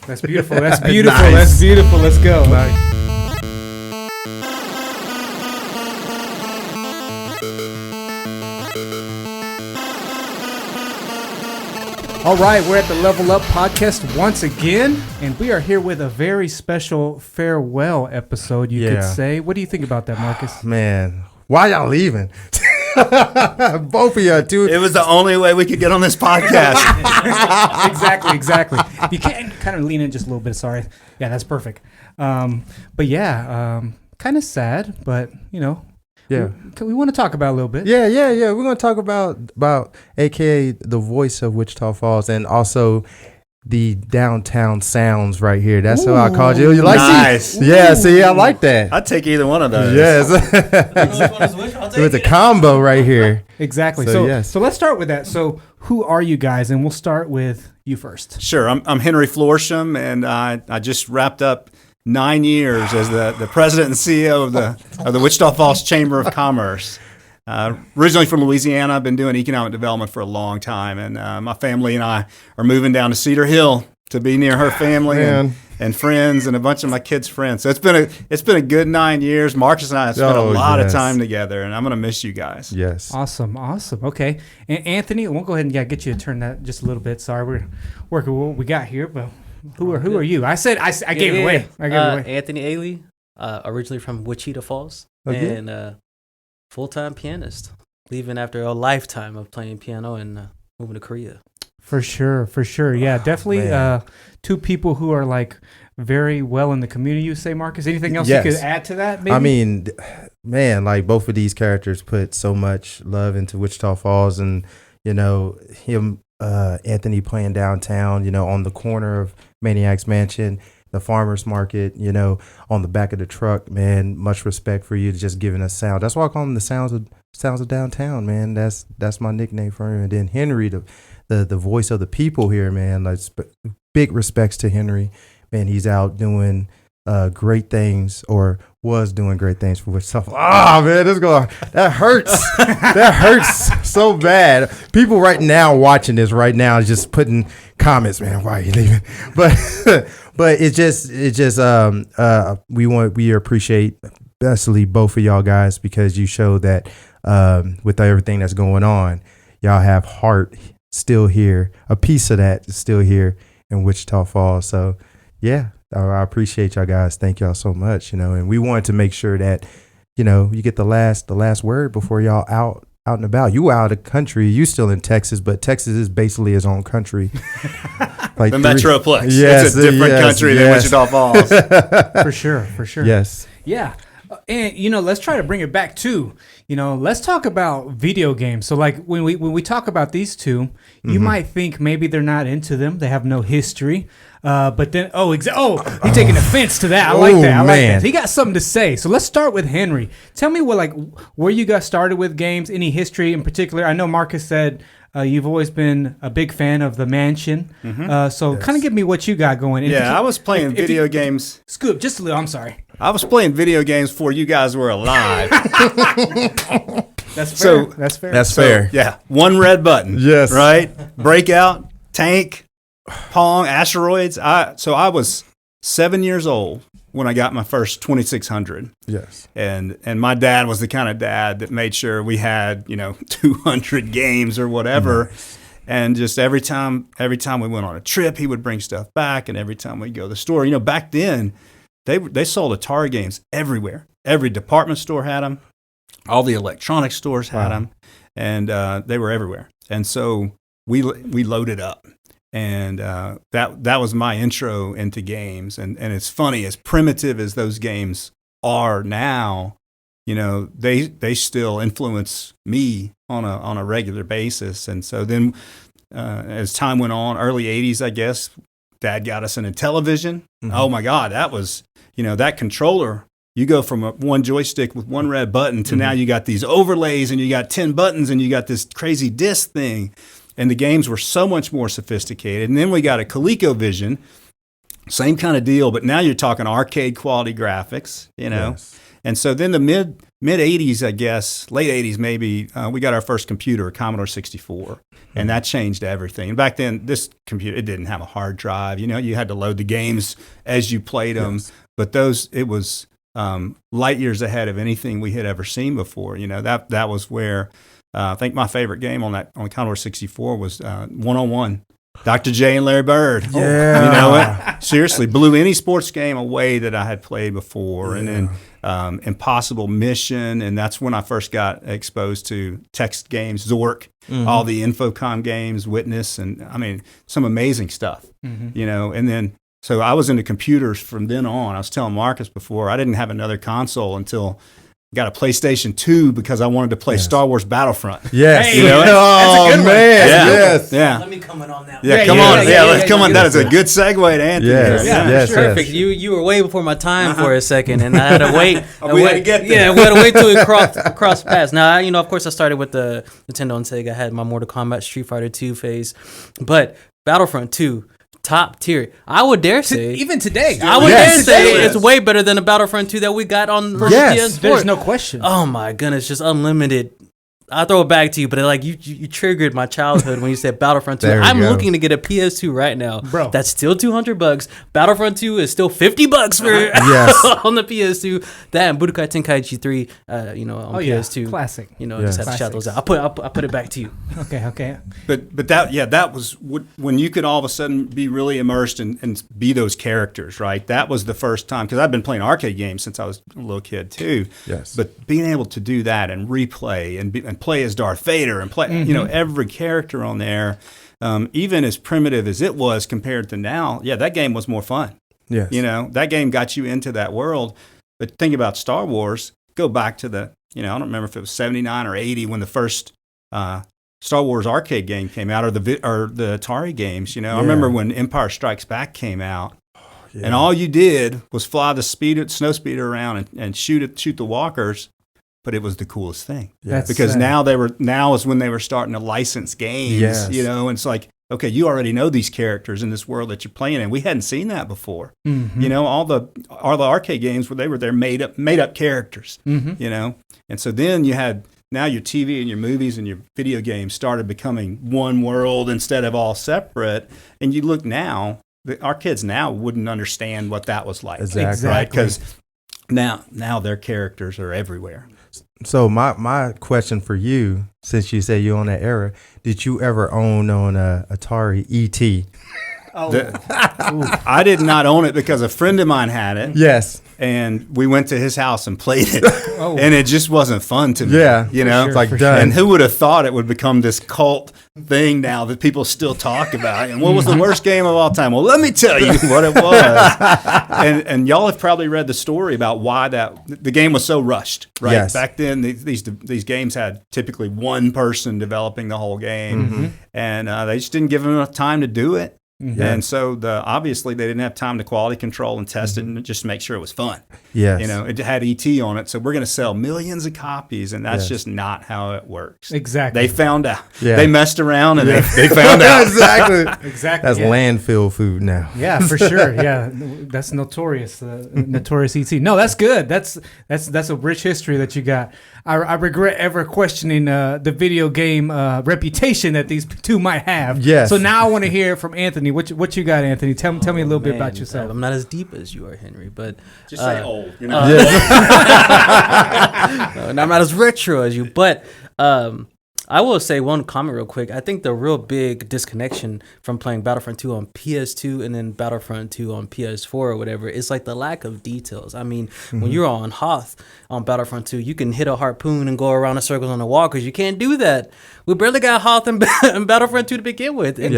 That's beautiful. That's beautiful. Nice. That's beautiful. Let's go. All right, we're at the Level Up podcast once again, and we are here with a very special farewell episode, you could say. What do you think about that, Marcus? Man, why y'all leaving? Both of y'all, dude. It was the only way we could get on this podcast. Exactly. If you can kind of lean in just a little bit, sorry. Yeah, that's perfect. But yeah, kind of sad, but you know. Yeah. We want to talk about a little bit. Yeah. We're going to talk about AKA the voice of Wichita Falls and also the downtown sounds right here. That's what I called you. You like nice. Yeah, see, I like that. I'd take either one of those. Yes. It was a combo right here. Exactly. So let's start with that. So who are you guys? And we'll start with you first. Sure. I'm Henry Florsheim, and I just wrapped up 9 years as the president and CEO of the Wichita Falls Chamber of Commerce. Originally from Louisiana, I've been doing economic development for a long time, and my family and I are moving down to Cedar Hill to be near her family and friends and a bunch of my kids' friends. So it's been a good 9 years. Marcus and I have spent a lot of time together, and I'm going to miss you guys. Yes. Awesome. Okay. And Anthony, we'll go ahead and get you to turn that just a little bit. Sorry, we're working with what we got here, but who are you? I gave it away. Anthony Ailey, originally from Wichita Falls, and full-time pianist, leaving after a lifetime of playing piano and moving to Korea. For sure. Yeah, definitely two people who are like very well in the community, you say, Marcus. Anything else you could add to that, maybe? I mean, man, like both of these characters put so much love into Wichita Falls, and, you know, him, Anthony playing downtown, you know, on the corner of Maniac's mansion, the farmer's market, you know, on the back of the truck, man. Much respect for you just giving us sound. That's why I call him the sounds of downtown, man. That's my nickname for him. And then Henry, the voice of the people here, man. Like, big respects to Henry, man. He's out doing great things, or was doing great things for Wichita. Man, that hurts. That hurts so bad. People right now watching this right now is just putting comments, man, why are you leaving? But it's just we appreciate especially both of y'all guys, because you show that with everything that's going on, y'all have heart still here. A piece of that is still here in Wichita Falls. So yeah. I appreciate y'all guys. Thank y'all so much, you know, and we wanted to make sure that, you know, you get the last word before y'all out and about. You out of the country, you still in Texas, but Texas is basically its own country. Like the Metroplex. Yes, it's a different country than Wichita Falls. For sure. Yes. Yeah. And, you know, let's try to bring it back to, you know, let's talk about video games. So, like, when we talk about these two, you might think maybe they're not into them. They have no history. But then, he's taking offense to that. I like that. He got something to say. So let's start with Henry. Tell me where you got started with games, any history in particular. I know Marcus said you've always been a big fan of The Mansion. So kind of give me what you got going. I was playing video games. Scoop, just a little. I'm sorry. I was playing video games before you guys were alive. That's fair. That's fair. Yeah. One red button. Yes. Right? Breakout, Tank, Pong, Asteroids. I was 7 years old when I got my first 2600. Yes. And my dad was the kind of dad that made sure we had, 200 games or whatever. Nice. And just every time we went on a trip, he would bring stuff back. And every time we'd go to the store, back then, they sold Atari games everywhere. Every department store had them. All the electronic stores had them. And they were everywhere. And so we loaded up. And that was my intro into games. And it's funny, as primitive as those games are now, they still influence me on a regular basis. And so then as time went on, early 80s, I guess, Dad got us in a television. Oh my God, that was, that controller. You go from one joystick with one red button to now you got these overlays and you got 10 buttons and you got this crazy disc thing. And the games were so much more sophisticated. And then we got a ColecoVision, same kind of deal, but now you're talking arcade quality graphics, Yes. And so then the mid 80s, I guess, late 80s maybe, we got our first computer, a Commodore 64, and that changed everything. And back then, this computer, it didn't have a hard drive. You know, you had to load the games as you played them. Yes. But it was light years ahead of anything we had ever seen before. You know, that was where I think my favorite game on the Commodore 64 was 101. Dr. J and Larry Bird. Yeah. You know, it seriously blew any sports game away that I had played before. Yeah. And then Impossible Mission, and that's when I first got exposed to text games, Zork, all the Infocom games, Witness, and I mean, some amazing stuff, you know. And then, so I was into computers from then on. I was telling Marcus before, I didn't have another console until got a PlayStation 2 because I wanted to play Star Wars Battlefront. Yes. Hey, you know? that's a good one. Yeah. Yes. Yeah. Let me come in on that. Yeah, come on. Let's come on. That is a good segue to Anthony. Yes. Perfect. You were way before my time for a second, and I had to wait. We had to get there. Yeah, we had to wait till we cross paths. Now, you know, of course, I started with the Nintendo and Sega. I had my Mortal Kombat, Street Fighter 2 phase, but Battlefront 2. Top tier. I would dare say, even today, I would dare say it's way better than the Battlefront 2 that we got on PS4. There's no question. Oh my goodness, just unlimited. I'll throw it back to you, but like you triggered my childhood when you said Battlefront 2. I'm looking to get a PS2 right now. Bro. That's still $200. Battlefront 2 is still $50 for on the PS2. That and Budokai Tenkaichi 3, you know, on PS2. Classic. You know, just have to shout those out. I'll put it back to you. Okay. But that was when you could all of a sudden be really immersed and be those characters, right? That was the first time, because I've been playing arcade games since I was a little kid too. Yes. But being able to do that and replay and play as Darth Vader and play, you know, every character on there, even as primitive as it was compared to now, that game was more fun. Yes. You know, that game got you into that world. But think about Star Wars, go back to I don't remember if it was 79 or 80 when the first Star Wars arcade game came out, or the Atari games. You know, I remember when Empire Strikes Back came out, and all you did was fly the snowspeeder around and shoot the walkers. But it was the coolest thing. Because now is when they were starting to license games, you know, and it's like, okay, you already know these characters in this world that you're playing in. We hadn't seen that before. You know, all the arcade games where they were made up characters, you know. And so then you had, now your TV and your movies and your video games started becoming one world instead of all separate. And you look now, our kids now wouldn't understand what that was like. Exactly. Right? Because now their characters are everywhere. So my question for you, since you say you're on that era, did you ever own on Atari ET? I did not own it because a friend of mine had it. Yes. And we went to his house and played it. And it just wasn't fun to me. Yeah. You know? It's like done. And who would have thought it would become this cult thing now that people still talk about? And what was the worst game of all time? Well, let me tell you what it was. And y'all have probably read the story about why the game was so rushed, right? Yes. Back then, these games had typically one person developing the whole game. And they just didn't give them enough time to do it. And so obviously they didn't have time to quality control and test it and just make sure it was fun. Yes. You know, it had ET on it, so we're going to sell millions of copies, and that's just not how it works. Exactly. They found out. Yeah. They messed around and they found out. Exactly. That's Yeah. landfill food now. Yeah, for sure. Yeah, that's notorious. Notorious ET. No, that's good. That's a rich history that you got. I regret ever questioning the video game reputation that these two might have. Yes. So now I want to hear from Anthony. What you got, Anthony? Tell me a little bit about yourself. I'm not as deep as you are, Henry, but Just say old. You know? I'm not as retro as you, but I will say one comment real quick. I think the real big disconnection from playing Battlefront 2 on PS2 and then Battlefront 2 on PS4 or whatever is like the lack of details. I mean, when you're on Hoth on Battlefront 2, you can hit a harpoon and go around in circles on the wall because you can't do that. We barely got Hoth in Battlefront 2 to begin with. And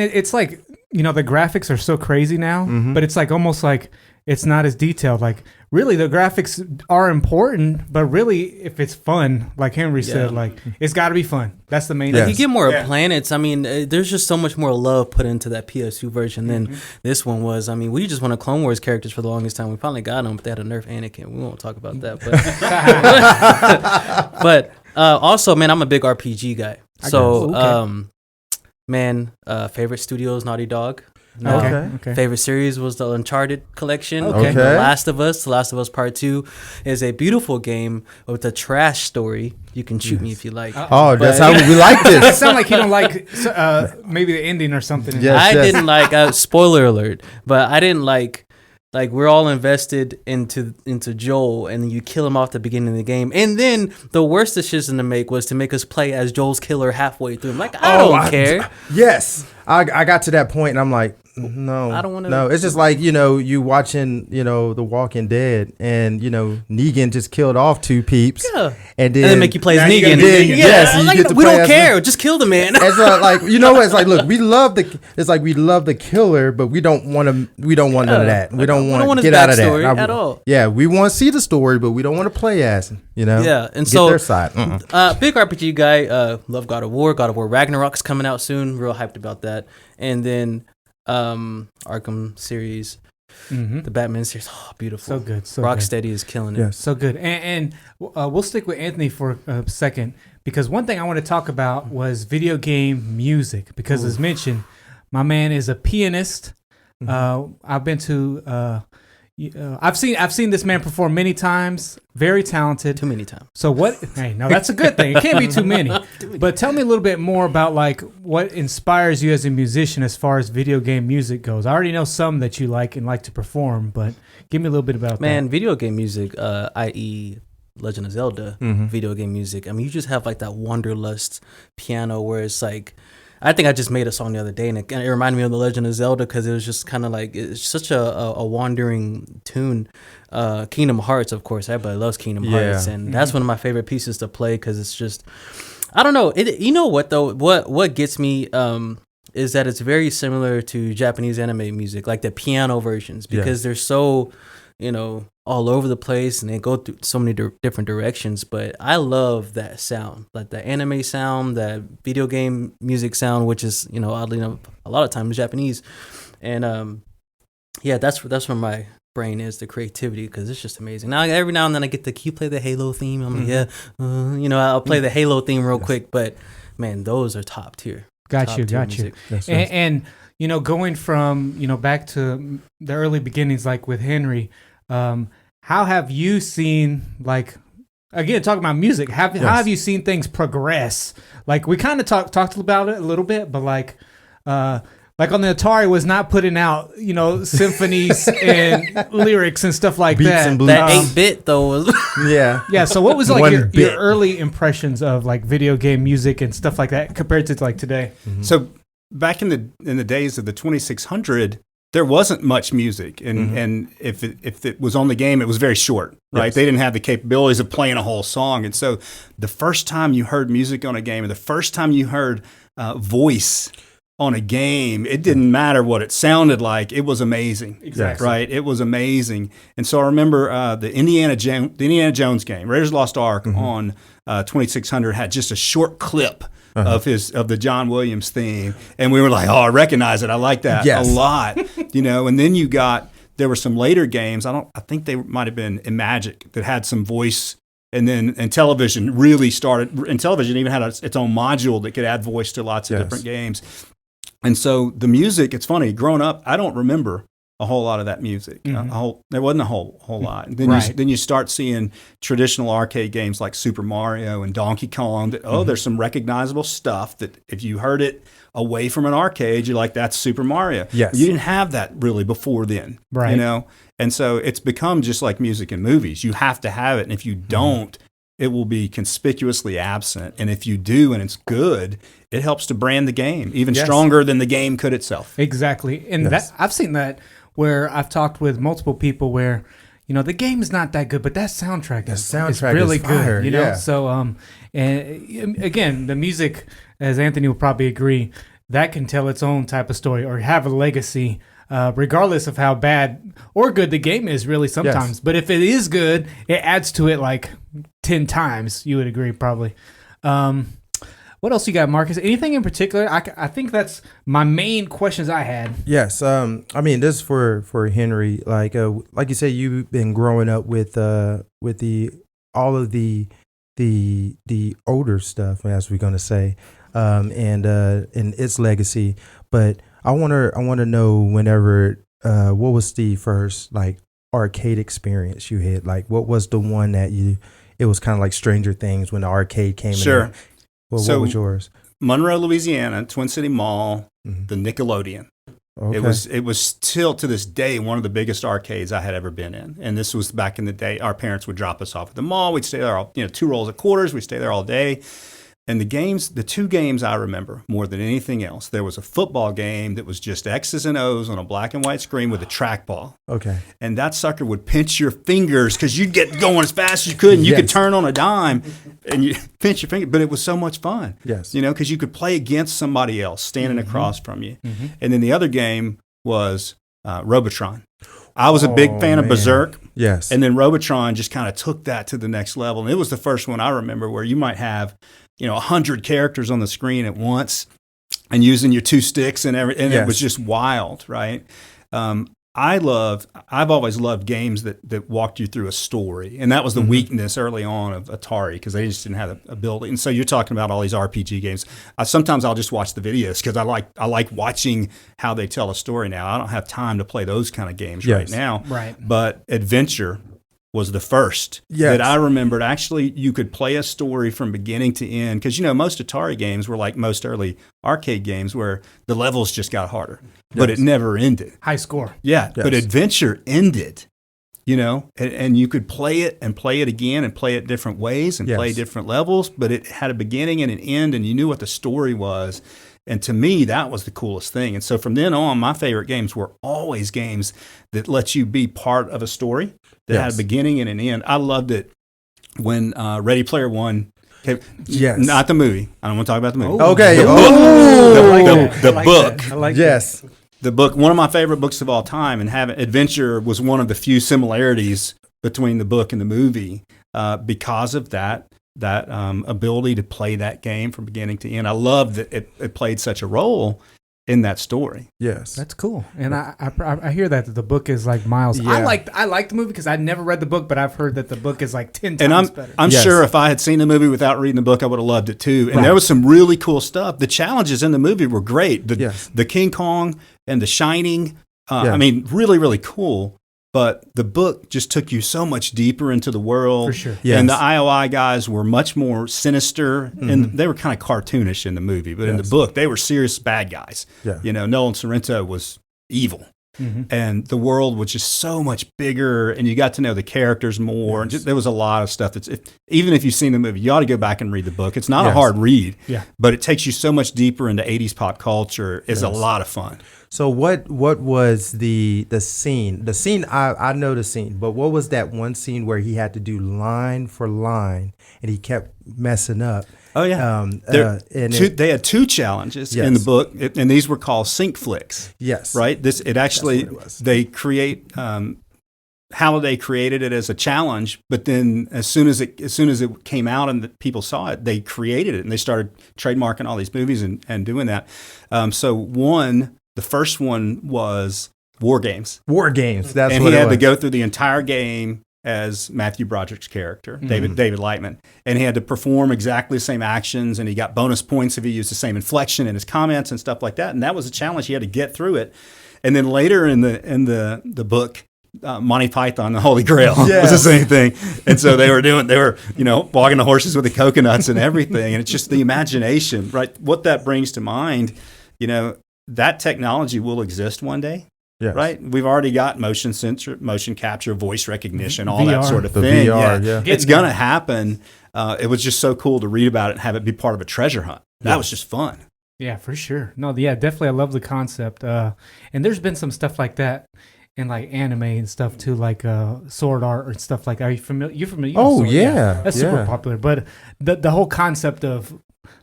it's like, you know, the graphics are so crazy now, but it's like almost like it's not as detailed. Like, really, the graphics are important, but really, if it's fun, like Henry said, like, it's got to be fun. That's the main thing. You get more planets. I mean, there's just so much more love put into that PS2 version than this one was. I mean, we just wanted Clone Wars characters for the longest time. We finally got them, but they had to nerf Anakin. We won't talk about that. But, also, man, I'm a big RPG guy. So, favorite studios, Naughty Dog. No. Okay. Favorite series was the Uncharted collection. Okay. The Last of Us. The Last of Us Part 2 is a beautiful game with a trash story. You can shoot me if you like. Oh, that's how we like It this. sounds like you don't like maybe the ending or something. Yes. I didn't like. Spoiler alert! But I didn't like. Like, we're all invested into Joel, and you kill him off the beginning of the game, and then the worst decision to make was to make us play as Joel's killer halfway through. I'm like, I don't care. Yes, I got to that point, and I'm like, no, I don't wanna- No, it's just like, you watching, The Walking Dead, and Negan just killed off 2 peeps, Yeah. and then And then make you play as Now you Negan. gotta be Negan. Yes, you like, get to we play don't as care. Just kill the man. It's like it's like, look, we love the killer, but we don't want none of that. We don't want to his get out of backstory that at all. Yeah, we want to see the story, but we don't want to play as him. Yeah, and get so their side. big RPG guy. Love God of War. God of War Ragnarok's coming out soon. Real hyped about that. And then Arkham series, the Batman series. Oh, beautiful. So good. So Rocksteady is killing it. Yes. So good. And we'll stick with Anthony for a second, because one thing I want to talk about was video game music, because as mentioned, my man is a pianist. I've been to I've seen this man perform many times. Very talented. Too many times. So what? Hey, no, that's a good thing. It can't be too many. But tell me a little bit more about like what inspires you as a musician as far as video game music goes. I already know some that you like and like to perform, but give me a little bit about Man, video game music, i.e. Legend of Zelda video game music. I mean, you just have like that Wanderlust piano where it's like, I think I just made a song the other day, and it reminded me of The Legend of Zelda, because it was just kind of like, it's such a wandering tune. Kingdom Hearts, of course, everybody loves Kingdom Hearts, and that's one of my favorite pieces to play, because it's just, I don't know. You know what though? What gets me is that it's very similar to Japanese anime music, like the piano versions, because they're so, all over the place, and they go through so many different directions. But I love that sound, like the anime sound, that video game music sound, which is, oddly enough, a lot of times Japanese. And that's where my brain is, the creativity, because it's just amazing. Now every now and then I get can you play the Halo theme? I'm like, I'll play the Halo theme real quick. But man, those are top tier. Got you. And going from back to the early beginnings, like with Henry, how have you seen, like, again, talking about music, how have you seen things progress? Like, we kind of talked about it a little bit, but like on the Atari was not putting out, symphonies and lyrics and stuff like Beats that. and blues. That 8-bit though was Yeah. So what was like your 1-bit. early impressions of like video game music and stuff like that compared to like today? So back in the days of the 2600, there wasn't much music, and if it was on the game, it was very short, right? Yes. They didn't have the capabilities of playing a whole song, and so the first time you heard music on a game, or the first time you heard voice on a game, it didn't matter what it sounded like. It was amazing, Exactly. right? It was amazing, and so I remember the Indiana Jones game, Raiders of the Lost Ark, on 2600 had just a short clip of the John Williams theme, and we were like, oh, I recognize it. I like that a lot, And then there were some later games. I think they might have been in Magic that had some voice, and television really started. And television even had its own module that could add voice to lots of different games. And so the music, it's funny. Growing up, I don't remember a whole lot of that music. There wasn't a whole lot. And then you start seeing traditional arcade games like Super Mario and Donkey Kong. There's some recognizable stuff that if you heard it away from an arcade, you're like, that's Super Mario. Yes. You didn't have that really before then, Right. And so it's become just like music and movies. You have to have it, and if you don't, it will be conspicuously absent. And if you do, and it's good, it helps to brand the game even stronger than the game could itself. Exactly. And that I've seen that where I've talked with multiple people where, the game's not that good, but that soundtrack is really fire, good, So, and again, the music, as Anthony will probably agree, that can tell its own type of story or have a legacy, regardless of how bad or good the game is really sometimes. Yes. But if it is good, it adds to it like 10 times, you would agree probably. What else you got, Marcus? Anything in particular? I think that's my main questions I had. Yes. I mean, this is for Henry. Like you said, you've been growing up with all of the older stuff, as we're gonna say, and its legacy. But I want to know whenever what was the first like arcade experience you had? Like, what was the one that it was kind of like Stranger Things when the arcade came in? Sure. Well, So, what was yours? Monroe, Louisiana, Twin City Mall, Mhm. the Nickelodeon. Okay. It was still to this day one of the biggest arcades I had ever been in. And this was back in the day. Our parents would drop us off at the mall. We'd stay there all, 2 rolls of quarters. We'd stay there all day. And the 2 games I remember more than anything else, there was a football game that was just X's and O's on a black and white screen with a trackball. Okay. And that sucker would pinch your fingers because you'd get going as fast as you could, and you could Yes. turn on a dime and you pinch your finger. But it was so much fun. Yes. Because you could play against somebody else standing across from you. Mm-hmm. And then the other game was Robotron. I was a big fan of man. Berserk. Yes. And then Robotron just kind of took that to the next level. And it was the first one I remember where you might have, 100 characters on the screen at once and using your 2 sticks and everything. And Yes. it was just wild, right? I've always loved games that walked you through a story. And that was the weakness early on of Atari because they just didn't have the ability. And so you're talking about all these RPG games. Sometimes I'll just watch the videos because I like watching how they tell a story now. I don't have time to play those kind of games right Yes. now. Right. But Adventure was the first Yes. that I remembered. Actually, you could play a story from beginning to end because most Atari games were like most early arcade games where the levels just got harder, but it never ended. High score. Yeah, Yes. but Adventure ended, and you could play it and play it again and play it different ways and play Yes. different levels, but it had a beginning and an end, and you knew what the story was. And to me, that was the coolest thing. And so from then on, my favorite games were always games that let you be part of a story that had Yes. a beginning and an end. I loved it when Ready Player One came. Yes. Not the movie. I don't want to talk about the movie. Okay. The Oh. book. I like Yes. The book, one of my favorite books of all time, and Adventure was one of the few similarities between the book and the movie because of that ability to play that game from beginning to end. I love that it played such a role in that story. Yes. That's cool, and I hear that the book is like miles. Yeah. I like the movie because I never read the book, but I've heard that the book is like 10 And times better. I'm Yes. sure if I had seen the movie without reading the book, I would have loved it too. And Right. there was some really cool stuff. The challenges in the movie were great. Yes. The King Kong and the Shining. Yeah. I mean, really, really cool. But the book just took you so much deeper into the world. For sure. Yes. And the IOI guys were much more sinister. And they were kind of cartoonish in the movie. But in the Yes. book, they were serious bad guys. Yeah. Nolan Sorrento was evil. And the world was just so much bigger, and you got to know the characters more. And there was a lot of stuff that's even if you've seen the movie, you ought to go back and read the book. It's not a Yes. hard read, Yeah. but it takes you so much deeper into 80s pop culture. It's a lot of fun. So what was the scene? The scene I know the scene, but what was that one scene where he had to do line for line and he kept messing up? Oh yeah, and they had 2 challenges in the Yes. book, and these were called sync flicks. yes, Right. It actually what it was. they create. Halliday created it as a challenge, but then as soon as it came out and the people saw it, they created it and they started trademarking all these movies and doing that. So the first one was War Games, War Games. That's and what he it had to was. go through the entire game as Matthew Broderick's character, David Lightman, and he had to perform exactly the same actions, and he got bonus points if he used the same inflection in his comments and stuff like that. And that was a challenge. He had to get through it. And then later in the book, Monty Python, the Holy Grail was the same thing. And so they were walking the horses with the coconuts and everything. And it's just the imagination, right? What that brings to mind, that technology will exist one day. Yes. Right, we've already got motion sensor, motion capture, voice recognition, all VR. that sort of The thing. VR, yeah. It's gonna happen. It was just so cool to read about it and have it be part of a treasure hunt. That was just fun. Yeah, for sure. No, yeah, definitely. I love the concept. And there's been some stuff like that in like anime and stuff too, like sword art and stuff like that. Are you familiar? You're familiar? Oh, Sword, yeah, That's super yeah. popular. But the whole concept of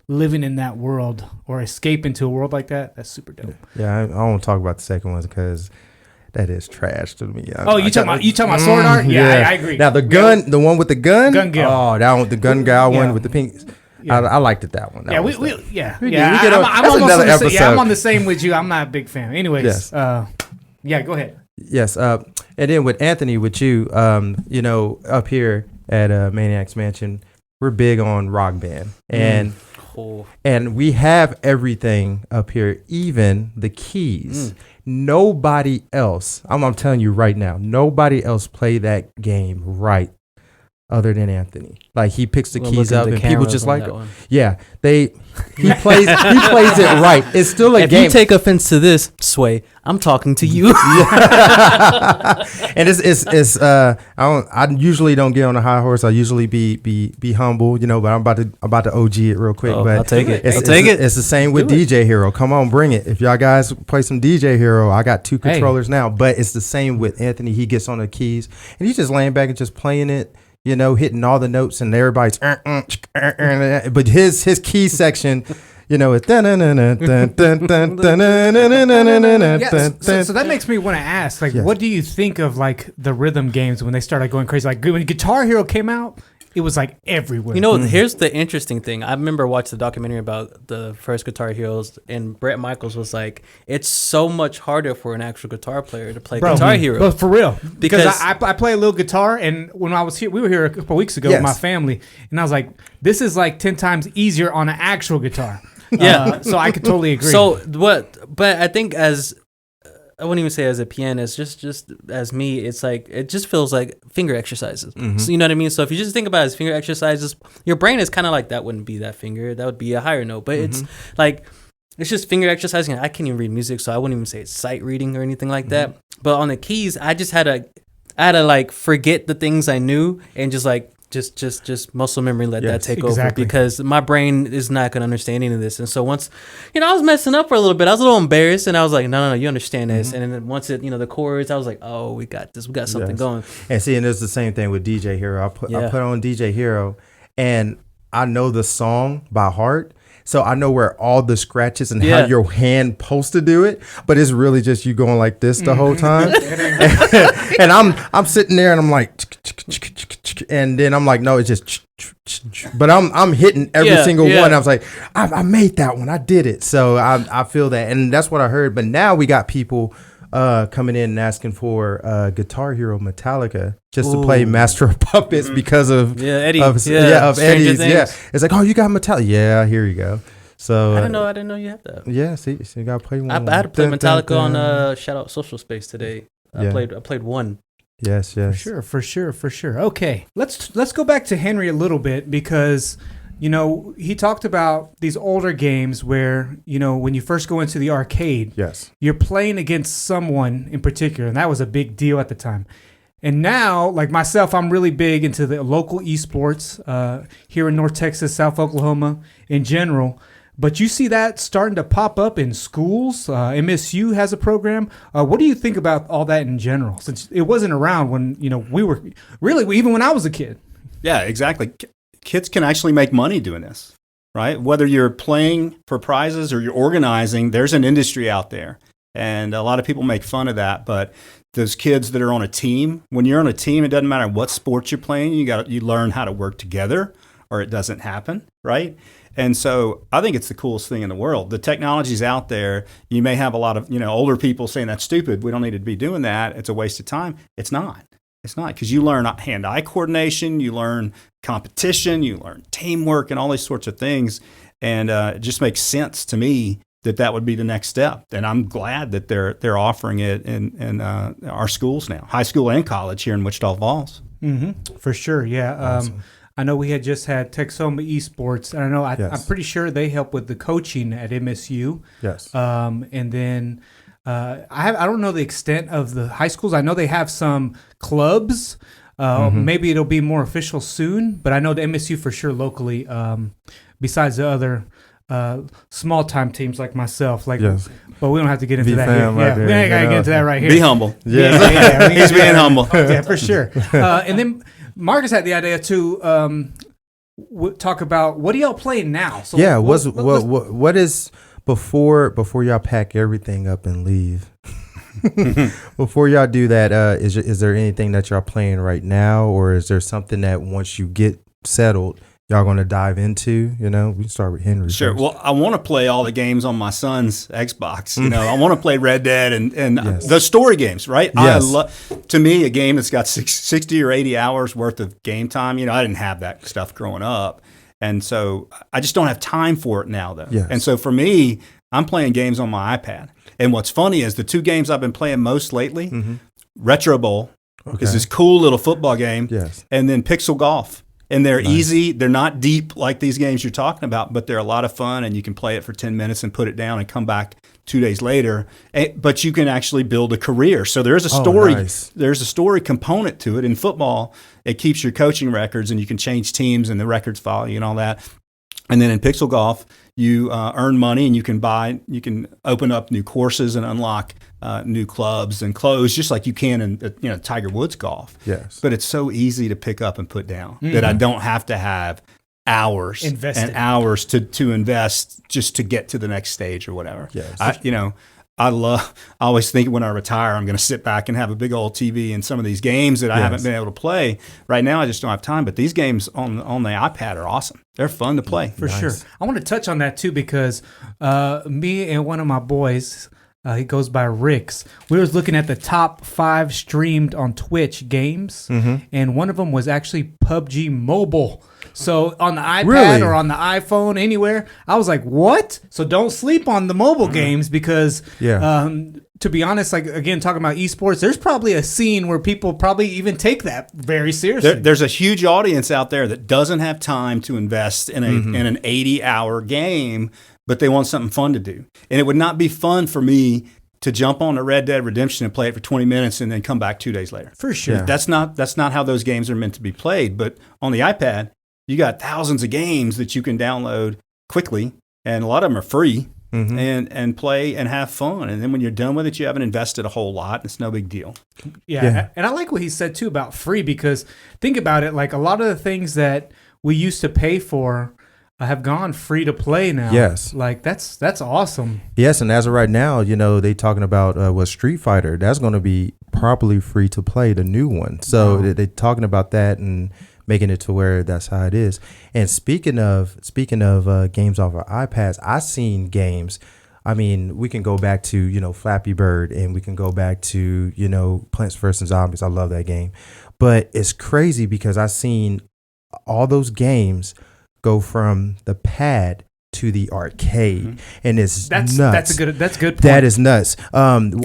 living in that world or escape into a world like that, that's super dope. Yeah, I don't want to talk about the second one because that is trash to me. You talking about sword art? Yeah, I agree. Now the gun, the one with the gun, Gun Gale. Oh, that one, the gun guy Yeah. one with the pink. Yeah. I liked it that one. That Yeah, was we the- yeah. We Yeah, get on- I'm that's almost another on the episode. I'm on the same with you. I'm not a big fan. Anyways, Yes. yeah, go ahead. Yes. And then with Anthony, with you, up here at Maniac's Mansion, we're big on Rock Band, and Oh. And we have everything up here, even the keys. Nobody else, I'm telling you right now, nobody else play that game right other than Anthony. Like, he picks the keys up and people just like, yeah, he plays it right. It's still a game. If you take offense to this, Sway, I'm talking to you. And I usually don't get on a high horse. I usually be humble, but I'm about to OG it real quick. But I'll take it. It's the same with DJ Hero. Come on, bring it. If y'all guys play some DJ Hero, I got 2 controllers now. But it's the same with Anthony. He gets on the keys and he's just laying back and just playing it. Hitting all the notes and everybody's, but his key section, is Yeah, so that makes me want to ask, like, what do you think of like the rhythm games when they started going crazy? Like when Guitar Hero came out, it was like everywhere. Here's the interesting thing. I remember watching the documentary about the first Guitar Heroes, and Bret Michaels was like, it's so much harder for an actual guitar player to play Guitar Hero. But for real. Because I play a little guitar, and when I was here, we were here a couple weeks ago with my family, and I was like, this is like 10 times easier on an actual guitar. Yeah. So I could totally agree. But I think I wouldn't even say as a pianist, just as me, it's like, it just feels like finger exercises. So, you know what I mean? So if you just think about it as finger exercises, your brain is kind of like, that wouldn't be that finger. That would be a higher note. But it's like, it's just finger exercising. I can't even read music, so I wouldn't even say it's sight reading or anything like that. But on the keys, I just had to like forget the things I knew and just like, just muscle memory, let that take over, because my brain is not going to understand any of this. And so once, I was messing up for a little bit. I was a little embarrassed, and I was like, no, you understand this. And then once it, the chords, I was like, oh, we got this. We got something going. And it's the same thing with DJ Hero. I put on DJ Hero, and I know the song by heart. So I know where all the scratches and how your hand supposed to do it, but it's really just you going like this the whole time. And I'm sitting there and I'm like, and then I'm like, no, it's just, but I'm hitting every single one. I was like, I made that one. I did it. So I feel that. And that's what I heard. But now we got people coming in and asking for Guitar Hero Metallica just to play Master of Puppets because of Eddie. Eddie's. It's like, oh, you got Metallica. Yeah, here you go. So I didn't know you had that. Yeah, see you gotta play one. I had to play Metallica on shout out Social Space today. I played one. Yes. For sure. Okay, let's go back to Henry a little bit, because he talked about these older games where, when you first go into the arcade, you're playing against someone in particular, and that was a big deal at the time. And now, like myself, I'm really big into the local esports here in North Texas, South Oklahoma in general. But you see that starting to pop up in schools. MSU has a program. What do you think about all that in general, since it wasn't around when, we were really, even when I was a kid? Yeah, exactly. Kids can actually make money doing this, right? Whether you're playing for prizes or you're organizing, there's an industry out there. And a lot of people make fun of that, but those kids that are on a team, when you're on a team, it doesn't matter what sport you're playing, you learn how to work together, or it doesn't happen, right? And so I think it's the coolest thing in the world. The technology's out there. You may have a lot of older people saying that's stupid. We don't need to be doing that. It's a waste of time. It's not. It's not, because you learn hand-eye coordination, you learn competition, you learn teamwork, and all these sorts of things. And it just makes sense to me that would be the next step. And I'm glad that they're offering it in our schools now, high school and college here in Wichita Falls. Mm-hmm. For sure, yeah. Awesome. I know we had just had Texoma Esports, and I know I'm pretty sure they help with the coaching at MSU. Yes. And then I don't know the extent of the high schools. I know they have some clubs. Maybe it'll be more official soon, but I know the MSU for sure locally, besides the other small time teams like myself, but we don't have to get into that here. Right we ain't gotta get into that right here. Be humble. He's being humble. Yeah, for sure. And then Marcus had the idea to talk about, what do y'all play now? So what is before y'all pack everything up and leave? Before y'all do that, is there anything that y'all playing right now, or is there something that once you get settled, y'all going to dive into? We can start with Henry. Sure. First. Well, I want to play all the games on my son's Xbox. I want to play Red Dead and the story games, right? Yes. To me, a game that's got 60 or 80 hours worth of game time, I didn't have that stuff growing up. And so I just don't have time for it now, though. Yes. And so for me, I'm playing games on my iPad. And what's funny is the 2 games I've been playing most lately, Retro Bowl is this cool little football game, and then Pixel Golf. And they're easy. They're not deep like these games you're talking about, but they're a lot of fun, and you can play it for 10 minutes and put it down and come back 2 days later. But you can actually build a career. So there's a story. There's a story component to it. In football, it keeps your coaching records, and you can change teams, and the records follow you and all that. And then in Pixel Golf, you earn money, and you can open up new courses and unlock new clubs and clothes, just like you can in Tiger Woods golf. Yes. But it's so easy to pick up and put down that I don't have to have hours and hours to invest just to get to the next stage or whatever. Yes. I always think when I retire, I'm going to sit back and have a big old TV and some of these games that I haven't been able to play. Right now, I just don't have time. But these games on the iPad are awesome. They're fun to play. For sure. I want to touch on that too, because me and one of my boys, he goes by Ricks, we was looking at the top 5 streamed on Twitch games, and one of them was actually PUBG Mobile. So on the iPad or on the iPhone, anywhere, I was like, what? So don't sleep on the mobile games, because to be honest, like, again, talking about esports, there's probably a scene where people probably even take that very seriously. There's a huge audience out there that doesn't have time to invest in an 80-hour game, but they want something fun to do. And it would not be fun for me to jump on a Red Dead Redemption and play it for 20 minutes and then come back 2 days later. For sure. Yeah. That's not how those games are meant to be played. But on the iPad, you got thousands of games that you can download quickly, and a lot of them are free, and play and have fun. And then when you're done with it, you haven't invested a whole lot. It's no big deal. Yeah. And I like what he said too about free, because think about it, like a lot of the things that we used to pay for have gone free to play now. Yes. Like that's awesome. Yes, and as of right now, they talking about Street Fighter. That's going to be properly free to play, the new one. So they talking about that and making it to where that's how it is. And speaking of games off of iPads, I've seen games. I mean, we can go back to Flappy Bird, and we can go back to Plants vs. Zombies. I love that game, but it's crazy because I've seen all those games go from the pad to the arcade, and it's nuts. That's good point. That is nuts.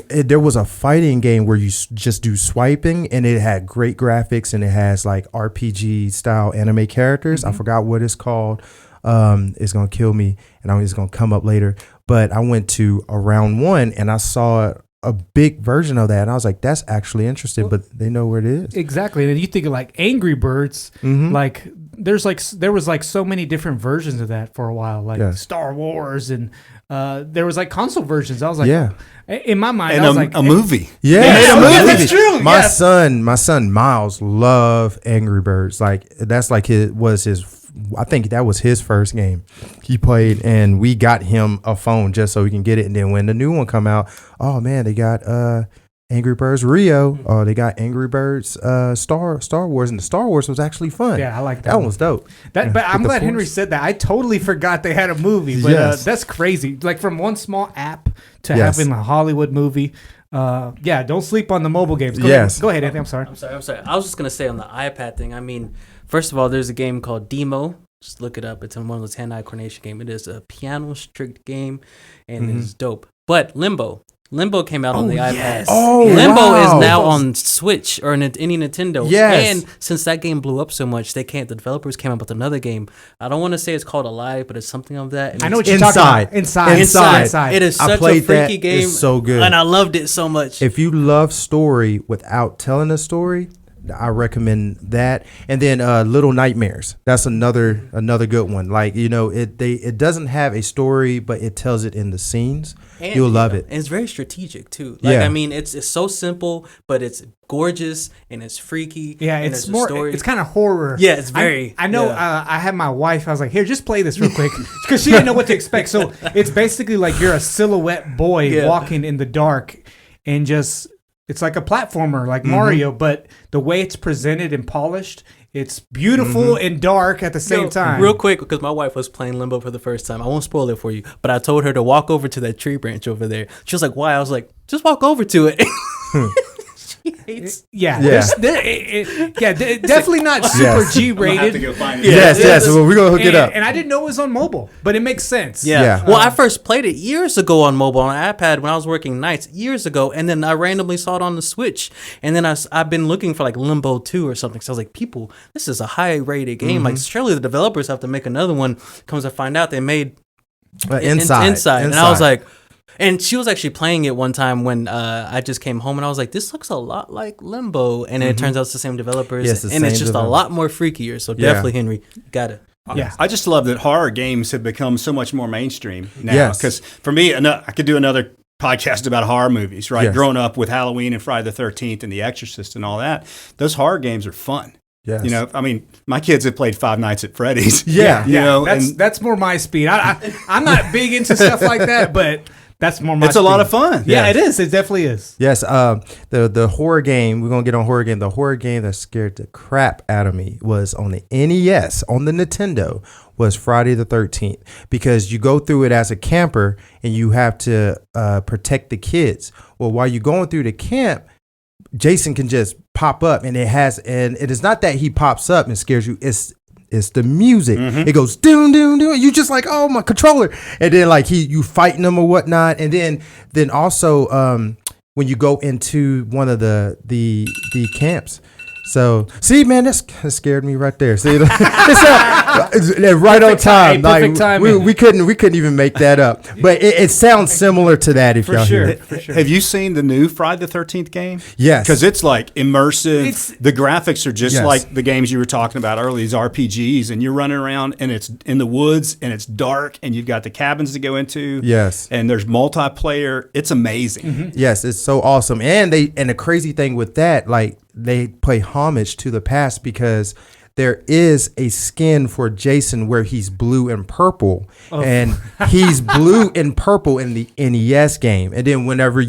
There was a fighting game where you just do swiping, and it had great graphics, and it has like RPG style anime characters. I forgot what it's called. It's gonna kill me, and it's gonna come up later. But I went to a round 1, and I saw a big version of that, and I was like, that's actually interesting. But they know where it is. Exactly. And you think of like Angry Birds, like there was like so many different versions of that for a while, like Star Wars, and there was like console versions. I was like, in my mind, and I was like a movie. Yeah, that's true. My son Miles loved Angry Birds. Like that's like I think that was his first game he played, and we got him a phone just so he can get it. And then when the new one come out, oh man, they got Angry Birds Rio. Oh, they got Angry Birds Star Wars, and the Star Wars was actually fun. Yeah, I like that. That one was dope. But I'm glad Henry said that. I totally forgot they had a movie, but that's crazy. Like from one small app to having a Hollywood movie. Don't sleep on the mobile games. Go ahead, Anthony. I'm sorry. I was just gonna say on the iPad thing. I mean, first of all, there's a game called Demo. Just look it up. It's one of those hand-eye coordination game. It is a piano-strict game, and it's dope. But Limbo came out on the iPad. Limbo is now on Switch or any Nintendo. Yes. And since that game blew up so much, the developers came up with another game. I don't want to say it's called Alive, but it's something of that. And I know what you're talking about. Inside. It is such a freaky game. It's so good. And I loved it so much. If you love story without telling a story, I recommend that. And then Little Nightmares. That's another good one. Like, it doesn't have a story, but it tells it in the scenes. And you'll love it. And it's very strategic too. Like, I mean, it's so simple, but it's gorgeous and it's freaky. Yeah, it's more. It's kind of horror. Yeah, it's very. I know. I had my wife. I was like, "Here, just play this real quick," because she didn't know what to expect. So it's basically like you're a silhouette boy walking in the dark, and just. It's like a platformer, like Mario, but the way it's presented and polished, it's beautiful and dark at the same time. Real quick, because my wife was playing Limbo for the first time. I won't spoil it for you, but I told her to walk over to that tree branch over there. She was like, why? I was like, just walk over to it. Yeah, Yeah. definitely not super Yes. G I'm gonna have to rated. go find it. Yes. Well, we're gonna hook it up. And I didn't know it was on mobile, but it makes sense. Yeah. Well, I first played it years ago on mobile on an iPad when I was working nights years ago, and then I randomly saw it on the Switch, and then I've been looking for like Limbo 2 or something. So I was like, people, this is a high rated game. Like surely the developers have to make another one. Comes to find out they made Inside, and I was like. And she was actually playing it one time when I just came home, and I was like, "This looks a lot like Limbo," and it turns out it's the same developers, Yes, the and it's same just a developer. lot more freakier. So definitely, Henry, got it. Yeah. I just love that horror games have become so much more mainstream now. Yes. Because for me, I could do another podcast about horror movies, right? Yes. Growing up with Halloween and Friday the 13th and The Exorcist and all that, those horror games are fun. Yes. You know, I mean, my kids have played Five Nights at Freddy's. Yeah. You know, that's more my speed. I'm not big into stuff like that, but that's more my it's a lot of fun. Yeah, Yeah. it is. It definitely is. Yes, the horror game, we're going to get on horror game. The horror game that scared the crap out of me was on the NES, on the Nintendo, was Friday the 13th. Because you go through it as a camper and you have to protect the kids. Well, while you're going through the camp, Jason can just pop up, and it is not that he pops up and scares you. It's the music. It goes doom doom doom. You just like, oh, my controller, and then like you fighting them or whatnot, and then also when you go into one of the camps. So see, man, that scared me right there. See, it's right on time. Perfect timing. We couldn't even make that up, but it sounds similar to that if y'all hear it. For sure. Have you seen the new Friday the 13th game? Yes. Because it's like immersive. It's- the graphics are just Yes. like the games you were talking about earlier, these RPGs, and you're running around and it's in the woods and it's dark and you've got the cabins to go into. Yes. And there's multiplayer. It's amazing. Yes, it's so awesome. And the crazy thing with that, like, they pay homage to the past because there is a skin for Jason where he's blue and purple, and he's blue and purple in the NES game. And then whenever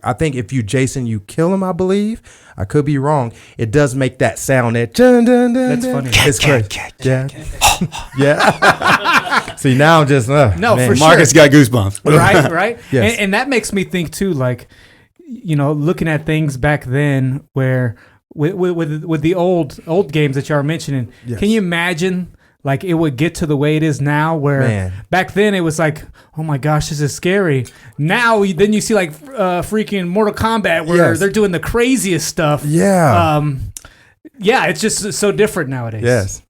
I think if you Jason, you kill him, I believe. I could be wrong. It does make that sound. That dun, dun, dun, That's dun. funny. It's crazy. Yeah. Yeah. See, now I'm just No, man. for sure. Marcus got goosebumps. right. Yes. And that makes me think too, like, you know, looking at things back then where with the old games that y'all are mentioning, Yes. can you imagine like it would get to the way it is now where Man. back then it was like, oh my gosh, this is scary. Now then you see like freaking Mortal Kombat where Yes. they're doing the craziest stuff. Yeah. Yeah, it's just so different nowadays. Yes.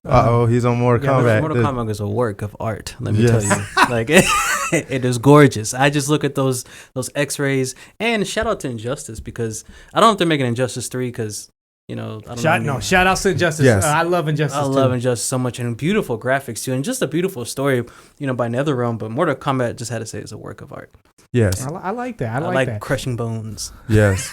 He's on Mortal Kombat. Mortal Kombat is a work of art. Let me Yes. tell you, like it is gorgeous. I just look at those X-rays, and shout out to Injustice because I don't know if they're making Injustice 3 because you know I don't know. Shout out to Injustice. Yes. I love Injustice. I too. love Injustice so much, and beautiful graphics too, and just a beautiful story, you know, by NetherRealm. But Mortal Kombat, just had to say, is a work of art. Yes. I like that. I I like like that. crushing bones. Yes.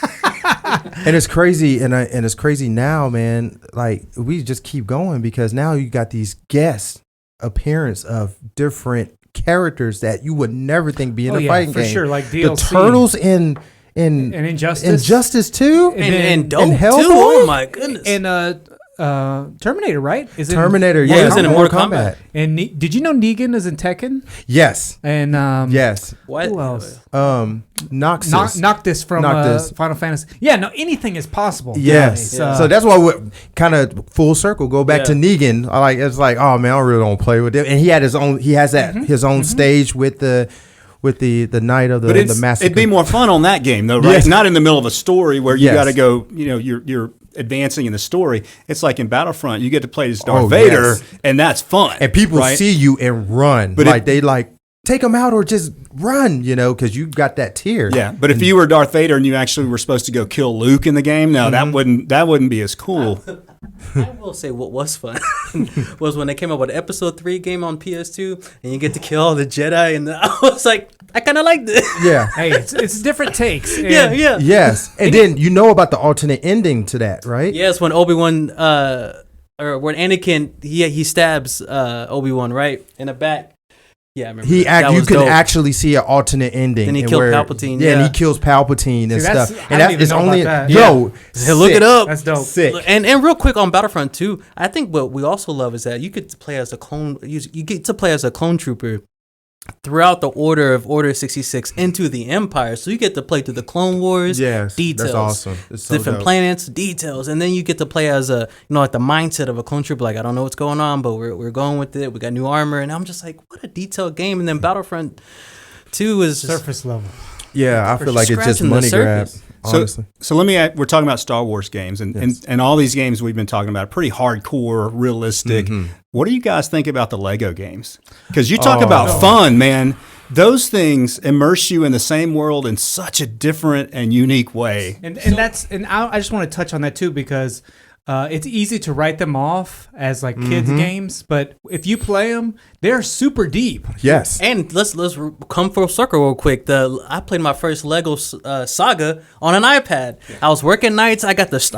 And it's crazy, and it's crazy now, man. Like, we just keep going because now you got these guest appearance of different characters that you would never think be in a fighting for game. sure. Like The DLC. turtles in and Injustice. Injustice too. And dope and too. Hellboy? Oh my goodness. And Terminator, right? Is it Terminator, Yeah, yeah, he's in Mortal Kombat. And did you know Negan is in Tekken? Yes, And yes. what? who else? Noxus. Noctis from Noctis. Final Fantasy. Yeah, no, anything is possible. Yes. nowadays. So that's why we kind of full circle go back to Negan. It's like, oh man, I really don't play with it. And he had his own. He has that his own stage with the night of But the massacre. it'd be more fun on that game, though, right? Yes. Not in the middle of a story where you Yes. got to go, you know, you're advancing in the story. It's like in Battlefront, you get to play as Darth Oh, Vader, yes. and that's fun. And people right? see you and run. But But they take them out or just run, because you got that tier. Yeah, but if you were Darth Vader and you actually were supposed to go kill Luke in the game, no, that wouldn't be as cool. I will say what was fun was when they came up with Episode 3 game on PS2 and you get to kill all the Jedi, and I was like, I kind of like this. Yeah. Hey, it's different takes. And Yeah. Yes. And then you know about the alternate ending to that, right? Yes, when Obi-Wan, or when Anakin, he stabs Obi-Wan, right? In the back. Yeah, I remember. You was can dope. actually see an alternate ending. Then he and killed where- Palpatine, and yeah. he kills Palpatine and See, that's- stuff. I And didn't even know only about that. yo. Hey, look sick. it up. That's dope. Sick. And real quick on Battlefront 2, I think what we also love is that you get to play as a clone. You get to play as a clone trooper throughout the order of Order 66 into the Empire. So you get to play through the Clone Wars, Yes, details, that's awesome. It's so different dope. planets, details, and then you get to play as a, like the mindset of a clone trooper. Like, I don't know what's going on, but we're going with it. We got new armor, and I'm just like, what a detailed game. And then Battlefront 2 is just, Surface level. Yeah, I feel like it's just scratching the money grab. surface. Honestly, So let me add, we're talking about Star Wars games and, Yes. and all these games we've been talking about are pretty hardcore, realistic. What do you guys think about the Lego games? Because you talk about fun, man. Those things immerse you in the same world in such a different and unique way. And I just want to touch on that too, because it's easy to write them off as like kids games, but if you play them, they're super deep. yes. And let's come full circle real quick. I played my first Lego Saga on an iPad. I was working nights. I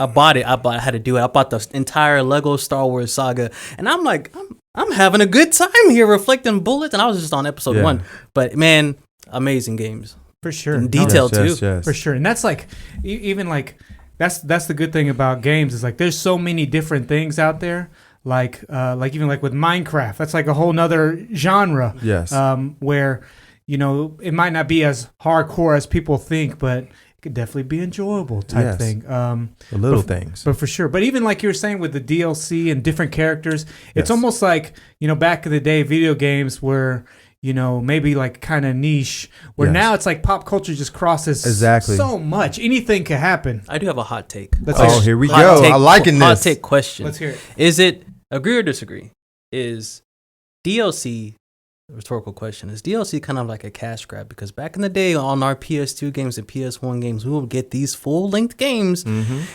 bought it. I had to do it. I bought the entire Lego Star Wars Saga, and I'm like, I'm having a good time here, reflecting bullets. And I was just on episode 1, but man, amazing games For sure. in detail too. Yes. For sure. And that's like, even like, that's the good thing about games is like there's so many different things out there. Like even like with Minecraft, that's like a whole nother genre. Yes. Where, it might not be as hardcore as people think, but it could definitely be enjoyable type Yes. thing. The little things. But for sure. But even like you were saying with the DLC and different characters, it's Yes. almost like, back in the day, video games were, maybe like kind of niche, where Yes. now it's like pop culture just crosses Exactly. so much. Anything could happen. I do have a hot take. Here we Hot go. take- I liking Hot this. take question. Let's hear it. Is it agree or disagree? Is DLC, rhetorical question, is DLC kind of like a cash grab? Because back in the day on our PS2 games and PS1 games, we would get these full length games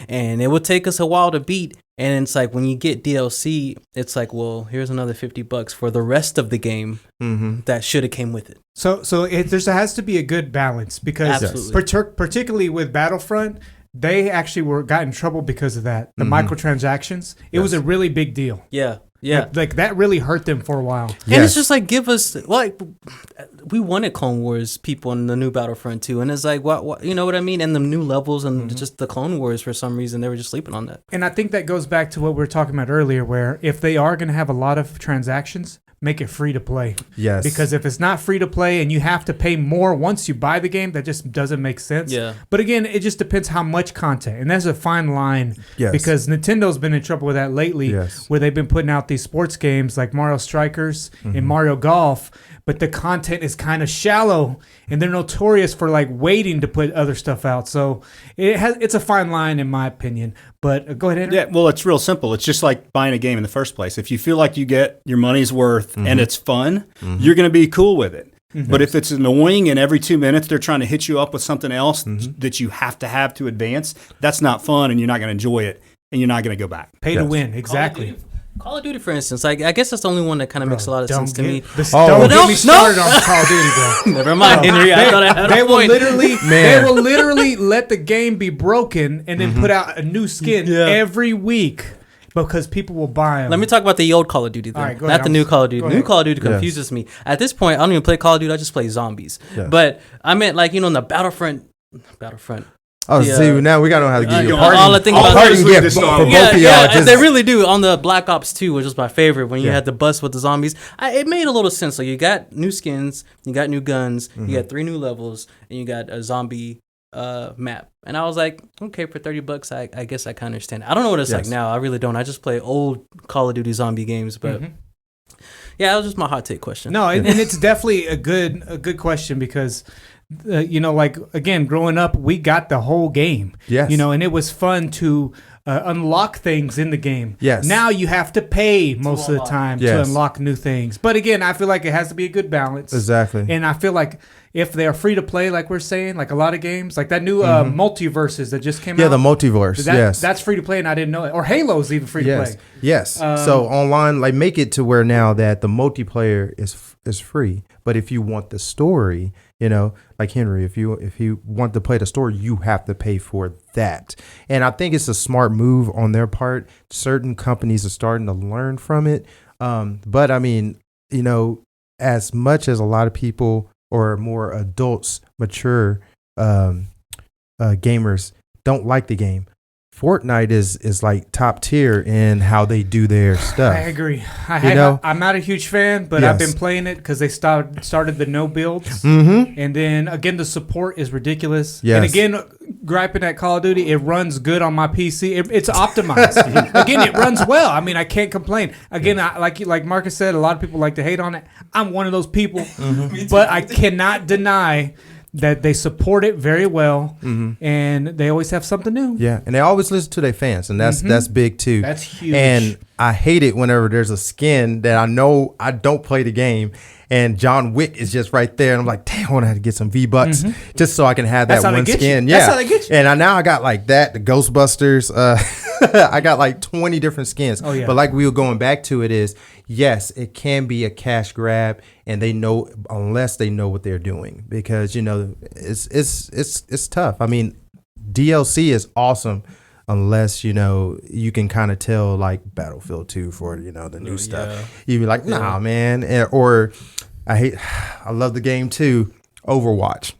and it would take us a while to beat. And it's like when you get DLC, it's like, well, here's another $50 for the rest of the game that should have came with it. So there has to be a good balance, because Absolutely. particularly with Battlefront, they actually got in trouble because of that. The microtransactions. It was a really big deal. Yeah. Yeah. Like that really hurt them for a while. And it's just like, give us, like, we wanted Clone Wars people in the new Battlefront 2. And it's like, what you know what I mean? And the new levels and just the Clone Wars, for some reason, they were just sleeping on that. And I think that goes back to what we were talking about earlier, where if they are going to have a lot of transactions, make it free to play. Yes. Because if it's not free to play and you have to pay more once you buy the game, that just doesn't make sense. Yeah. But again, it just depends how much content. And that's a fine line. Yes. Because Nintendo's been in trouble with that lately, where they've been putting out these sports games like Mario Strikers and Mario Golf, but the content is kind of shallow, and they're notorious for like waiting to put other stuff out. So it's a fine line in my opinion. But go ahead, Andrew. Yeah, well, it's real simple. It's just like buying a game in the first place. If you feel like you get your money's worth and it's fun, you're going to be cool with it. But if it's annoying and every 2 minutes they're trying to hit you up with something else that you have to advance, that's not fun, and you're not going to enjoy it, and you're not going to go back. Pay to win, exactly. Call of Duty, for instance, like, I guess that's the only one that kind of makes a lot of sense to me. Don't get me started on Call of Duty, bro. Never mind, Henry. I thought I had They a will point. literally let the game be broken and then put out a new skin every week because people will buy them. Let me talk about the old Call of Duty then. All right, go ahead. Not the new Call of Duty. Go New ahead. Call of Duty confuses me. At this point, I don't even play Call of Duty. I just play zombies. Yeah. But I meant, like, in the Battlefront. Oh, Yeah. see, now we got to know how to give you a all the thing about parting Star gift Wars. for both Yeah, of y'all. yeah, Just- they really do. On the Black Ops 2, which was my favorite, when you Yeah. had the bus with the zombies, it made a little sense. So you got new skins, you got new guns, you got 3 new levels, and you got a zombie map. And I was like, okay, for $30, I guess I can understand. I don't know what it's like now. I really don't. I just play old Call of Duty zombie games, but yeah, that was just my hot take question. No, and it's definitely a good question because, like, again, growing up, we got the whole game. Yes. And it was fun to unlock things in the game. Yes. Now you have to pay most of the time to Yes. unlock new things. But again, I feel like it has to be a good balance. Exactly. And I feel like if they are free to play, like we're saying, like a lot of games, like that new Multiverses that just came out. Yeah, the multiverse. Yes. That's free to play, and I didn't know it. Or Halo's even free to Yes. play. Yes. So online, like, make it to where now that the multiplayer is free. But if you want the story, like Henry, if you want to play the story, you have to pay for that. And I think it's a smart move on their part. Certain companies are starting to learn from it. But I mean, as much as a lot of people or more adults, mature gamers don't like the game, Fortnite is like top tier in how they do their stuff. I agree. know? I'm not a huge fan, but Yes. I've been playing it because they started the no builds. Mm-hmm. And then, again, the support is ridiculous. Yes. And again, griping at Call of Duty, it runs good on my PC. It's optimized. Again, it runs well. I mean, I can't complain. Again, like Marcus said, a lot of people like to hate on it. I'm one of those people. But I cannot deny that they support it very well, and they always have something new. Yeah, and they always listen to their fans, and that's big too. That's huge. And I hate it whenever there's a skin that I know I don't play the game, and John Wick is just right there, and I'm like, damn, I want to get some V-Bucks just so I can have That's that how they one get you. skin. That's Yeah, how they get you. and now I got like that, the Ghostbusters. I got like 20 different skins. Oh, yeah. But like we were going back to it is, yes, it can be a cash grab, and they know unless they know what they're doing, because it's tough. I mean, DLC is awesome unless you can kind of tell like Battlefield 2 for the new stuff. You'd be like, nah, man, or I love the game too, Overwatch.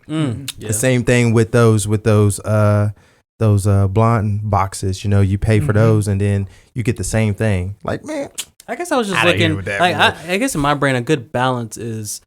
The same thing with those blind boxes. You pay for those and then you get the same thing. Like, man, I guess I was just Outta here looking. with that, Like, bro. I guess in my brain, a good balance is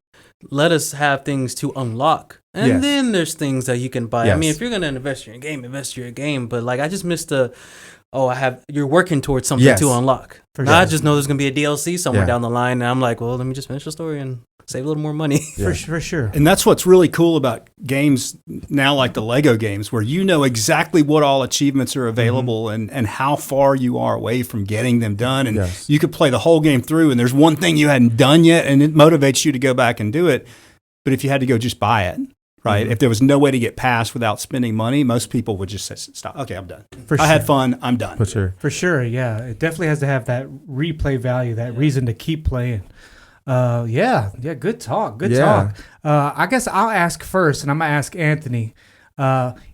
let us have things to unlock, and Yes. then there's things that you can buy. I mean, Yes. if you're gonna invest in your game, invest in your game. But like, I just missed you're working towards something Yes. to unlock. For I sure. just know there's gonna be a DLC somewhere Yeah. down the line, and I'm like, well, let me just finish the story and save a little more money. Yeah. For sure. And that's what's really cool about games now, like the Lego games, where you know exactly what all achievements are available and how far you are away from getting them done. And Yes. you could play the whole game through, and there's one thing you hadn't done yet, and it motivates you to go back and do it. But if you had to go just buy it, right? If there was no way to get past without spending money, most people would just say, stop. Okay, I'm done. For I had sure. fun. I'm done. for sure. For sure, yeah. It definitely has to have that replay value, that reason to keep playing. Good talk. Good Yeah. talk. I guess I'll ask first, and I'm going to ask Anthony.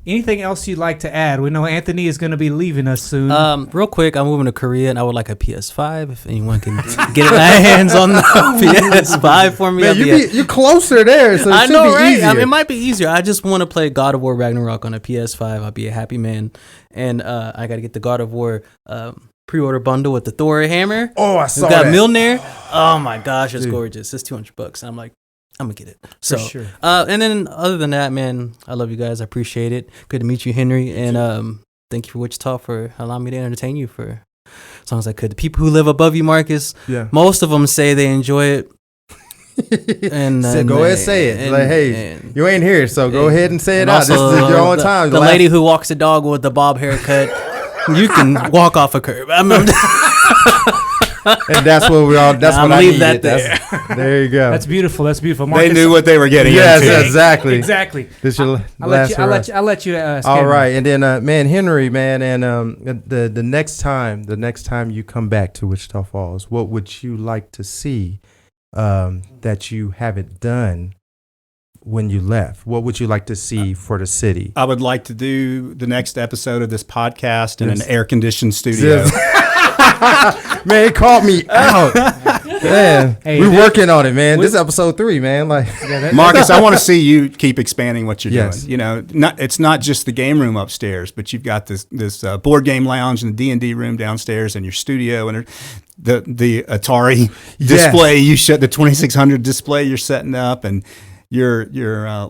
Anything else you'd like to add? We know Anthony is going to be leaving us soon. Real quick, I'm moving to Korea, and I would like a PS5. If anyone can get their hands on the PS5 for me, Man, I'd be you're closer there, so it I should know, be right? easier. I mean, it might be easier. I just want to play God of War Ragnarok on a PS5. I'll be a happy man. And I got to get the God of War pre-order bundle with the Thor hammer. Oh, I We saw got that. Milner. Oh my gosh, it's Dude. gorgeous. It's $200. I'm like, I'm gonna get it. So, sure. And then other than that, man, I love you guys. I appreciate it. Good to meet you, Henry. And thank you for Wichita for allowing me to entertain you for as long as I could. The people who live above you, Marcus, Yeah. most of them say they enjoy it. And Go ahead and say it. Like, hey, you ain't here, so go ahead and say it and out. This is also, your own time. The lady who walks the dog with the bob haircut, you can walk off a curb. I'm and that's what we all. That's I'm what I leave needed. that There you go. That's beautiful. That's beautiful. They Marcus, knew what they were getting Yes, into. exactly. Exactly. This your I'll last let hurrah. you. I'll let you. All right, and then man, Henry, man, and the next time you come back to Wichita Falls, what would you like to see that you haven't done when you left? What would you like to see for the city? I would like to do the next episode of this podcast in Yes. an air-conditioned studio. Man, it called me out. Man, Hey, we're working on it, man. This is episode 3, man. Like, Marcus, I want to see you keep expanding what you're Yes. doing. You know, it's not just the game room upstairs, but you've got this board game lounge and the D&D room downstairs and your studio and the Atari Yes. display. You shut the 2600 display you're setting up and your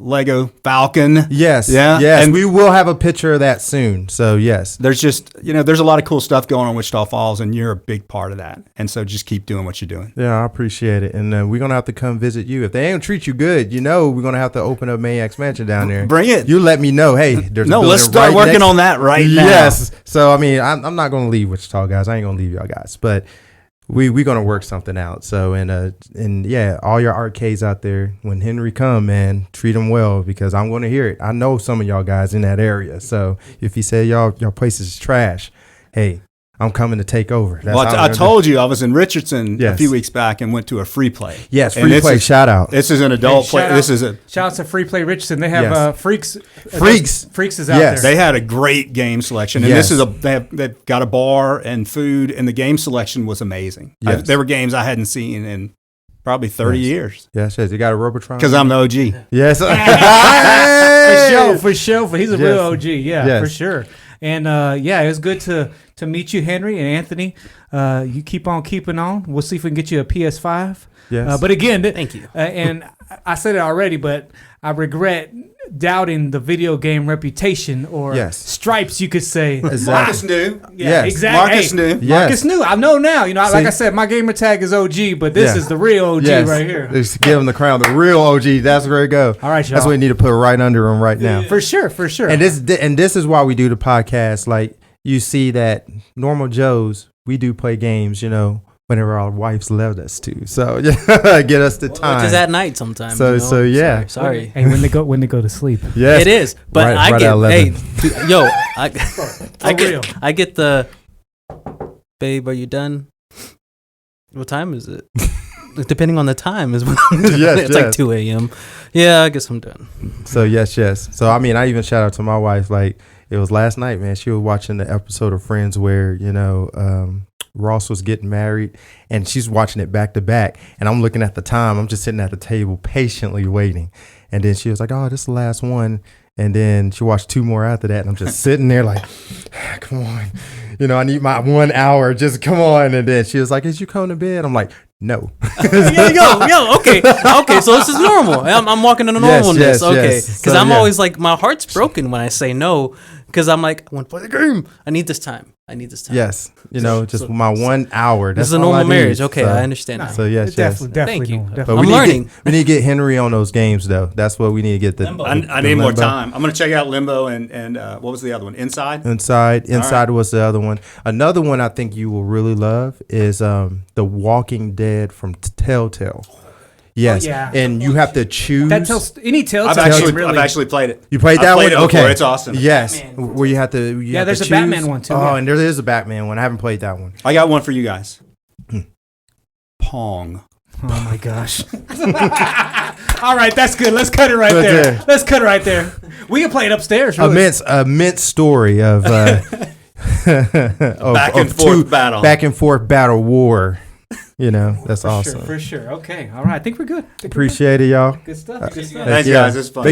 Lego Falcon. yes, Yeah. yes. And we will have a picture of that soon. So yes, there's just, there's a lot of cool stuff going on in Wichita Falls, and you're a big part of that. And so just keep doing what you're doing. yeah, I appreciate it. And we're gonna have to come visit you if they ain't treat you good. We're gonna have to open up Maniac's Mansion down there. Bring it. You let me know. Hey, there's No, a let's building start right working next- on that right now. Yes. So I mean, I'm not gonna leave Wichita, guys. I ain't gonna leave y'all guys, but we gonna work something out. So and yeah, all your arcades out there, when Henry come, man, treat him well because I'm gonna hear it. I know some of y'all guys in that area. So if he said y'all place is trash, hey, I'm coming to take over. That's Well, how I'm I gonna do. told you I was in Richardson a Yes. few weeks back and went to a free play. Yes, And free this play. is- Shout out. This is an adult Hey, play. shout This out- is a. Shout out to Free Play Richardson. They have Yes. Freaks. Freaks. Freaks is out Yes. there. They had a great game selection, and Yes. this is they've got a bar and food, and the game selection was amazing. Yes. There were games I hadn't seen in probably 30 Yes. years Yes, yes. You got a Robotron? because I'm the OG. Yes. For sure. He's a real Yes. OG. Yeah, Yes. for sure. And yeah, it was good to meet you, Henry and Anthony. You keep on keeping on. We'll see if we can get you a PS5. Yes. But again, Thank you. And I said it already, but I regret doubting the video game reputation or stripes, you could say. Exactly. Marcus knew. Yeah, Yes. exactly. Marcus knew. Yes. Marcus knew. I know now. You know, like See? I said, my gamer tag is OG, but this is the real OG right here. Just give him the crown, the real OG. That's where it go. All right, y'all. That's what we need to put right under him right now. For sure, for sure. And this is why we do the podcast. Like you see that normal Joes, we do play games, you know, whenever our wives left us to. So get us the time. Which is at night sometimes. So you know? so yeah. Sorry. Hey, when they go to sleep. Yes. It is, but Right I at get 11. I real. get the babe. Are you done? What time is it? Depending on the time is when I'm done. It's like 2 a.m. Yeah, I guess I'm done. So yes. So I mean, I even shout out to my wife. Like it was last night, man. She was watching the episode of Friends where Ross was getting married, and she's watching it back to back. And I'm looking at the time. I'm just sitting at the table patiently waiting. And then she was like, "Oh, this is the last one." And then she watched 2 more after that. And I'm just sitting there like, come on. You know, I need my 1 hour. Just come on. And then she was like, "Is you coming to bed?" I'm like, "No." Okay. So this is normal. I'm walking in the normalness. yes, okay, yes. because So, I'm yeah. always like, my heart's broken when I say no, because I'm like, I want to play the game. I need this time. Yes. You know, just my 1 hour. This That's is a all normal I need. marriage. Okay, So- I understand now. So yes. Definitely Thank you. no, But definitely. we I'm need learning. we need to get Henry on those games though. That's what we need to get the. Limbo. I need more time. I'm going to check out Limbo and what was the other one? Inside? Inside right. was the other one. Another one I think you will really love is The Walking Dead from Telltale. Yes, yeah. and you have to choose. That tells any Telltale I've really. actually played it. You played that I've played one? it before. Okay, It's awesome. Yes, Batman. where you have to. You have there's to a Batman choose. one, too, Oh, yeah. and there is a Batman one. I haven't played that one. I got one for you guys. Pong. Oh my gosh. All right, that's good. Let's cut it right Right there. there. Let's cut it right there. We can play it upstairs. Really. A mint story of Back and forth battle. back and forth battle war. You know, that's awesome. For sure. Okay. All right. I think we're good. Appreciate it, y'all. Good stuff. Good stuff. Thanks, guys. It's fun.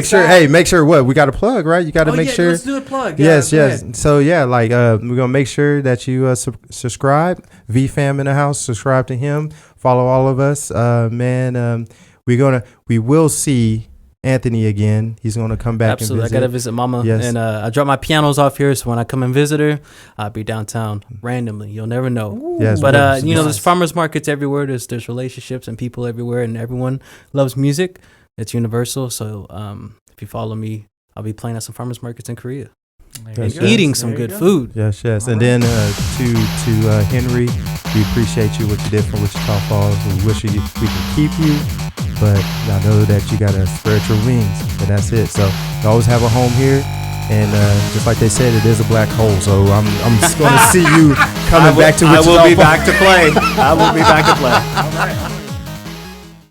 Make sure what? We got a plug, right? You got to make sure. Let's do a plug. Yes, go yes. ahead. So yeah, like we're gonna make sure that you subscribe. VFam in the house, subscribe to him. Follow all of us, man. We will see Anthony again. He's gonna come back. Absolutely, and I gotta visit Mama, Yes. and I drop my pianos off here. So when I come and visit her, I'll be downtown randomly. You'll never know. Yes, But well, there's farmers markets everywhere. There's relationships and people everywhere, and everyone loves music. It's universal. So if you follow me, I'll be playing at some farmers markets in Korea There and you go. eating There some you good go. food. Yes, yes. All And then to Henry, we appreciate you what you did for Wichita Falls. We wish we can keep you, but I know that you gotta spread your wings, and that's it. So you always have a home here, and just like they said, it is a black hole. So I'm just gonna see you coming back to Wichita I will be Falls. back to play. I will be back to play. All right.